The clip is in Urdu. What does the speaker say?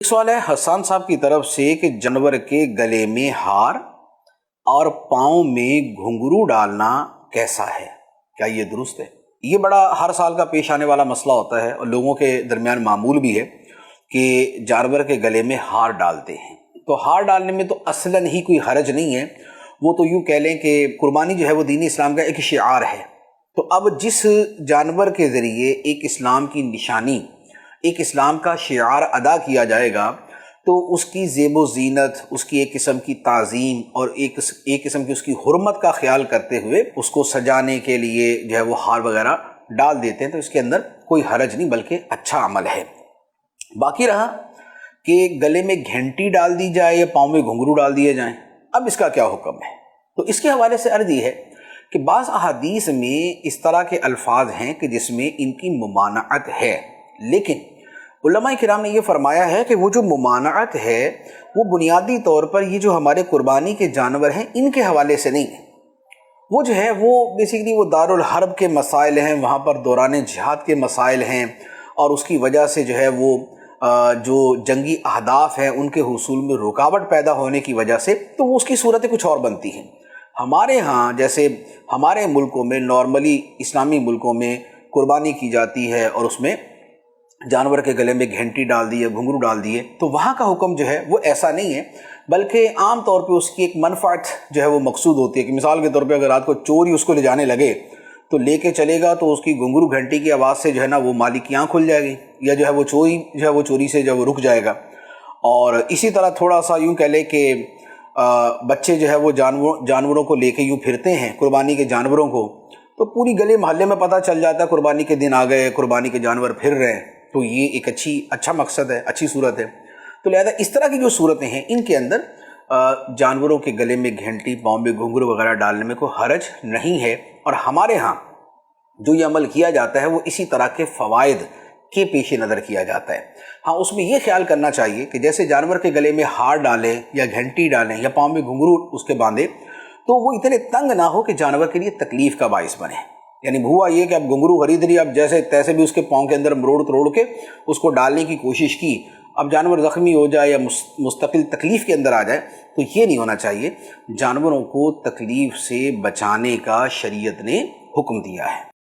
سوال ہے حسان صاحب کی طرف سے کہ جانور کے گلے میں ہار اور پاؤں میں گھنگرو ڈالنا کیسا ہے، کیا یہ درست ہے؟ یہ بڑا ہر سال کا پیش آنے والا مسئلہ ہوتا ہے اور لوگوں کے درمیان معمول بھی ہے کہ جانور کے گلے میں ہار ڈالتے ہیں۔ تو ہار ڈالنے میں تو اصلاً ہی کوئی حرج نہیں ہے، وہ تو یوں کہہ لیں کہ قربانی جو ہے وہ دین اسلام کا ایک شعار ہے۔ تو اب جس جانور کے ذریعے ایک اسلام کی نشانی، ایک اسلام کا شعار ادا کیا جائے گا تو اس کی زیب و زینت، اس کی ایک قسم کی تعظیم اور ایک قسم کی اس کی حرمت کا خیال کرتے ہوئے اس کو سجانے کے لیے جو ہے وہ ہار وغیرہ ڈال دیتے ہیں، تو اس کے اندر کوئی حرج نہیں بلکہ اچھا عمل ہے۔ باقی رہا کہ گلے میں گھنٹی ڈال دی جائے یا پاؤں میں گھنگرو ڈال دیے جائیں، اب اس کا کیا حکم ہے؟ تو اس کے حوالے سے عرض یہ ہے کہ بعض احادیث میں اس طرح کے الفاظ ہیں کہ جس میں ان کی ممانعت ہے، لیکن علماء کرام نے یہ فرمایا ہے کہ وہ جو ممانعت ہے وہ بنیادی طور پر یہ جو ہمارے قربانی کے جانور ہیں ان کے حوالے سے نہیں ہے، وہ جو ہے وہ بیسیکلی وہ دارالحرب کے مسائل ہیں، وہاں پر دوران جہاد کے مسائل ہیں، اور اس کی وجہ سے جو ہے وہ جو جنگی اہداف ہیں ان کے حصول میں رکاوٹ پیدا ہونے کی وجہ سے تو وہ اس کی صورتیں کچھ اور بنتی ہیں۔ ہمارے ہاں جیسے ہمارے ملکوں میں نارملی اسلامی ملکوں میں قربانی کی جاتی ہے اور اس میں جانور کے گلے میں گھنٹی ڈال دی ہے، گھنگرو ڈال دیے، تو وہاں کا حکم جو ہے وہ ایسا نہیں ہے، بلکہ عام طور پہ اس کی ایک منفعت جو ہے وہ مقصود ہوتی ہے کہ مثال کے طور پہ اگر رات کو چور ہی اس کو لے جانے لگے تو لے کے چلے گا تو اس کی گھنگرو گھنٹی کی آواز سے جو ہے نا وہ مالک کی آنکھ کھل جائے گی، یا جو ہے وہ چوری سے جو ہے وہ رک جائے گا۔ اور اسی طرح تھوڑا سا یوں کہہ لے کہ بچے جو ہے وہ جانوروں کو لے کے یوں پھرتے ہیں، قربانی کے جانوروں کو، تو پوری گلی محلے میں پتہ چل جاتا ہے قربانی کے دن آ گئے، قربانی کے جانور پھر رہے ہیں، تو یہ ایک اچھا مقصد ہے، اچھی صورت ہے۔ تو لہذا اس طرح کی جو صورتیں ہیں ان کے اندر جانوروں کے گلے میں گھنٹی، پاؤں میں گھنگرو وغیرہ ڈالنے میں کوئی حرج نہیں ہے، اور ہمارے ہاں جو یہ عمل کیا جاتا ہے وہ اسی طرح کے فوائد کے پیش نظر کیا جاتا ہے۔ ہاں اس میں یہ خیال کرنا چاہیے کہ جیسے جانور کے گلے میں ہار ڈالیں یا گھنٹی ڈالیں یا پاؤں میں گھنگرو اس کے باندھیں تو وہ اتنے تنگ نہ ہو کہ جانور کے لیے تکلیف کا باعث بنے۔ یعنی ہوا یہ کہ اب گھنگرو خرید لی، اب جیسے تیسے بھی اس کے پاؤں کے اندر مروڑ کے اس کو ڈالنے کی کوشش کی، اب جانور زخمی ہو جائے یا مستقل تکلیف کے اندر آ جائے، تو یہ نہیں ہونا چاہیے۔ جانوروں کو تکلیف سے بچانے کا شریعت نے حکم دیا ہے۔